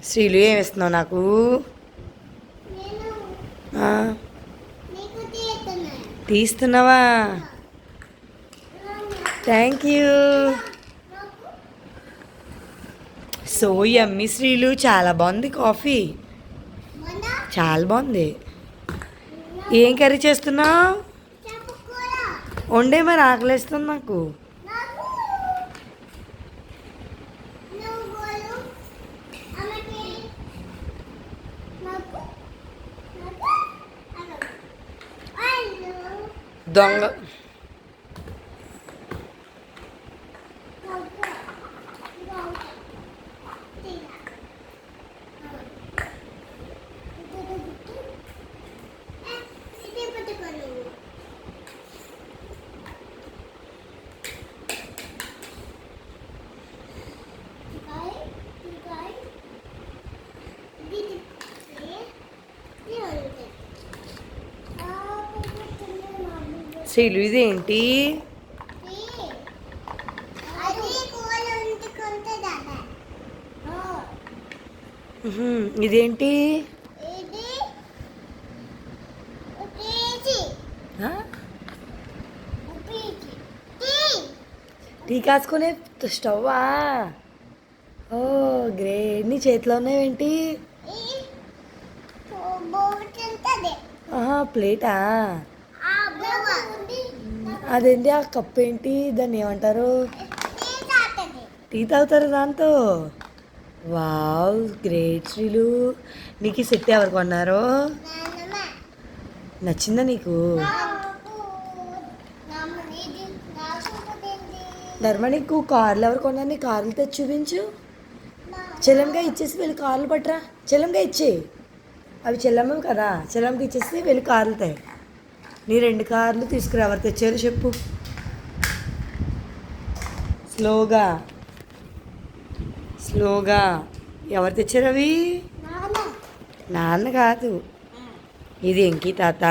శ్రీలు ఏమి ఇస్తున్నావు నాకు? తీస్తున్నావా? Thank you. So yummy Sreelu, చాలా బాగుంది కాఫీ, చాలా బాగుంది. ఏం కర్రీ చేస్తున్నావు? వండే, మరి ఆకలిస్తుంది నాకు. దొంగ శ్రీలు, ఇదేంటి? ఇదేంటి? టీ కాసుకునే స్టవ్వా? ఓ గ్రేట్. నీ చేతిలో ఉన్నాయేంటి? ప్లేటా? అదేంటి ఆ కప్ ఏంటి? దాన్ని ఏమంటారు? టీ తాగుతారు దాంతో? Wow, great Sreelu. నీకు ఈ సెట్ ఎవరు కొన్నారో? నచ్చిందా నీకు? ధర్మ, నీకు కార్లు ఎవరు కొన్నారు? నీ కార్లు తెచ్చి చూపించు. చెల్లంగా ఇచ్చేసి వెళ్ళి కార్లు పట్టరా. చెల్లంగా ఇచ్చే, అవి చెల్లమ్మవి కదా, చెల్లమ్మకి ఇచ్చేసి వెళ్ళి కార్లు తాయి. నీ 2 కార్లు తీసుకురా. ఎవరు తెచ్చారు చెప్పు. స్లోగా స్లోగా. ఎవరు తెచ్చారు అవి? నాన్న కాదు, ఇది వెంకీ తాత,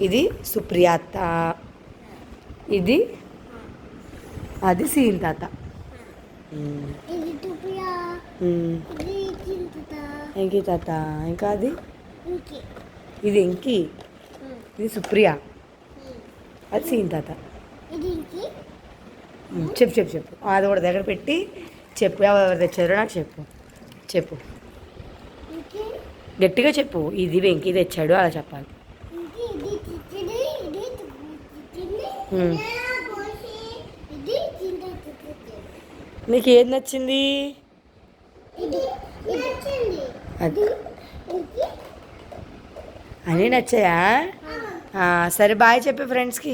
ఇది సుప్రియ అత్త, ఇది అది సీన్ తాత. వెంకీ తాత. ఇంకా అది, ఇది వెంకీ, ఇది సుప్రియ, అది సీన్ తాత. చెప్పు చెప్పు చెప్పు. అది కూడా దగ్గర పెట్టి చెప్పు. ఎవరు తెచ్చారో నాకు చెప్పు. చెప్పు, గట్టిగా చెప్పు. ఇది వెంకీ తెచ్చాడు అలా చెప్పాలి. నీకు ఏది నచ్చింది? అది అన్నీ నచ్చాయా? సరే, బాయ్ చెప్పు ఫ్రెండ్స్కి.